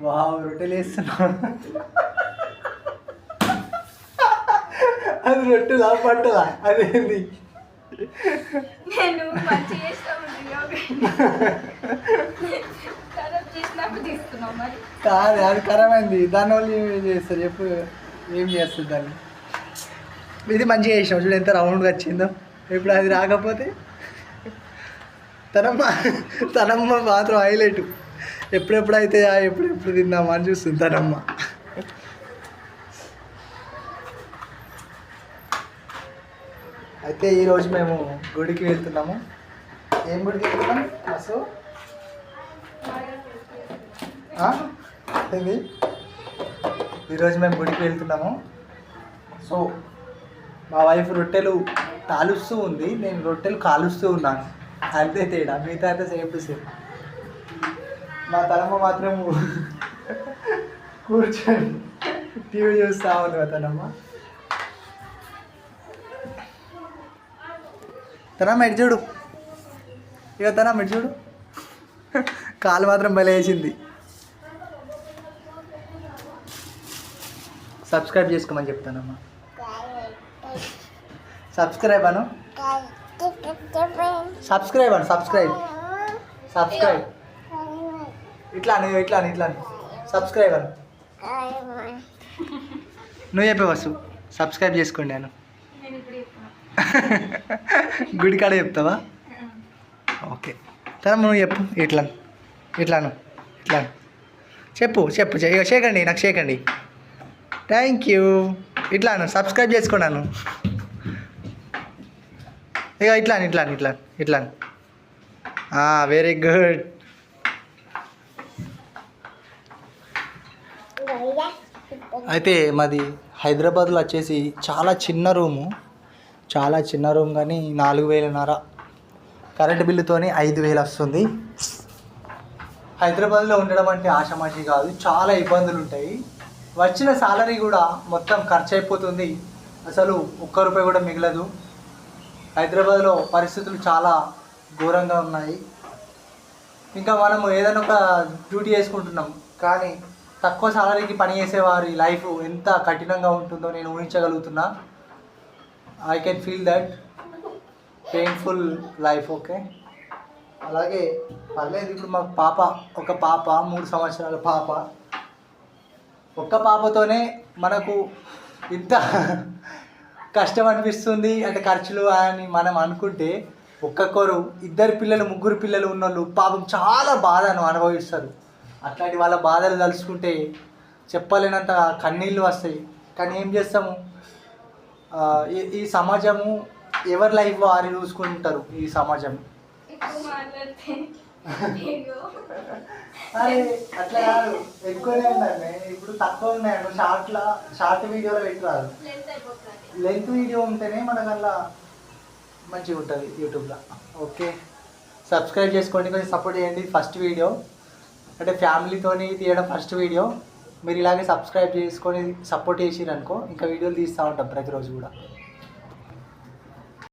Wow రొట్టెలు వేస్తున్నావు. అది రొట్టెలా పట్టదా అదేంది? నేను మంచి తీసుకున్నావు మరి. కాదు అది ఖరాబైంది. దానివల్ల ఏం చేస్తారు చెప్పు? ఏం చేస్తుంది దాన్ని? ఇది మంచిగా చేసినావు చూడు, ఎంత రౌండ్గా వచ్చిందో. ఇప్పుడు అది రాకపోతే తనమ్మ మాత్రం హైలైట్. ఎప్పుడెప్పుడైతే ఎప్పుడెప్పుడు తిందామా అని చూస్తుంది తనమ్మ. అయితే ఈరోజు మేము గుడికి వెళ్తున్నాము. ఏం గుడికి వెళ్తున్నాం అసలు? ఏంది? ఈరోజు మేము గుడికి వెళ్తున్నాము. సో మా వైఫ్ రొట్టెలు కాలుస్తూ ఉంది, నేను రొట్టెలు కాలుస్తూ ఉన్నాను. అంతే తేడా, మిగతా అయితే సేమ్ టు సేమ్. మా తనమ్మ మాత్రం కూర్చొని టీవీ చూస్తూ ఉంది. మా తనమ్మ ఎటు చూడు, ఇక తనమ్మ ఎటు చూడు, కాలు మాత్రం భలే వేసింది. సబ్స్క్రైబ్ చేసుకోమని చెప్తానమ్మా. సబ్స్క్రైబ్ అను, సబ్స్క్రైబ్ అను, సబ్స్క్రైబ్ సబ్స్క్రైబ్ ఇట్లా సబ్స్క్రైబ్ అను. నువ్వు చెప్పే వసు సబ్స్క్రైబ్ చేసుకోండి అను. గుడి కాడ చెప్తావా? ఓకే తన నువ్వు చెప్పు. ఇట్లాను చెప్పు చేయకండి, నాకు చేయకండి. Thank you. ఇట్లాను సబ్స్క్రైబ్ చేసుకున్నాను. ఇక ఇట్లాను వెరీ గుడ్. అయితే మాది హైదరాబాద్లో వచ్చేసి చాలా చిన్న రూమ్ కానీ 4,500 కరెంట్ బిల్లుతోని 5,000 వస్తుంది. హైదరాబాద్లో ఉండడం అంటే ఆషామాషి కాదు, చాలా ఇబ్బందులు ఉంటాయి. వచ్చిన సాలరీ కూడా మొత్తం ఖర్చు అయిపోతుంది, అసలు ఒక్క రూపాయి కూడా మిగలదు. హైదరాబాద్లో పరిస్థితులు చాలా ఘోరంగా ఉన్నాయి. ఇంకా మనము ఏదైనా ఒక డ్యూటీ చేసుకుంటున్నాం, కానీ తక్కువ సాలరీకి పనిచేసేవారి లైఫ్ ఎంత కఠినంగా ఉంటుందో నేను ఊహించగలుగుతున్నా. I can feel that painful life. Okay, అలాగే పర్లేదు. ఇప్పుడు మాకు ఒక పాప 3 సంవత్సరాల పాప. ఒక్క పాపతోనే మనకు ఇంత కష్టం అనిపిస్తుంది అంటే ఖర్చులు అని మనం అనుకుంటే, ఒక్కొక్కరు 2 పిల్లలు 3 పిల్లలు ఉన్నోళ్ళు పాపం చాలా బాధను అనుభవిస్తారు. అట్లాంటి వాళ్ళ బాధలు తలుచుకుంటే చెప్పలేనంత కన్నీళ్ళు వస్తాయి. కానీ ఏం చేస్తాము, ఈ సమాజము ఎవరి లైఫ్ వారి చూసుకుంటారు. ఈ సమాజం అట్లా కాదు, ఎక్కువనే ఉందండి. ఇప్పుడు తక్కువ ఉన్నాయండి. షార్ట్ వీడియోలో పెట్టరాదు, లెంత్ వీడియో ఉంటేనే మనకు అలా మంచిగా ఉంటుంది యూట్యూబ్లో. ఓకే, సబ్స్క్రైబ్ చేసుకోండి, కొంచెం సపోర్ట్ చేయండి. ఫస్ట్ వీడియో అంటే ఫ్యామిలీతోని తీయడం ఫస్ట్ వీడియో. మీరు ఇలాగే సబ్స్క్రైబ్ చేసుకొని సపోర్ట్ చేసిరనుకో ఇంకా వీడియోలు తీస్తూ ఉంటాం ప్రతిరోజు కూడా.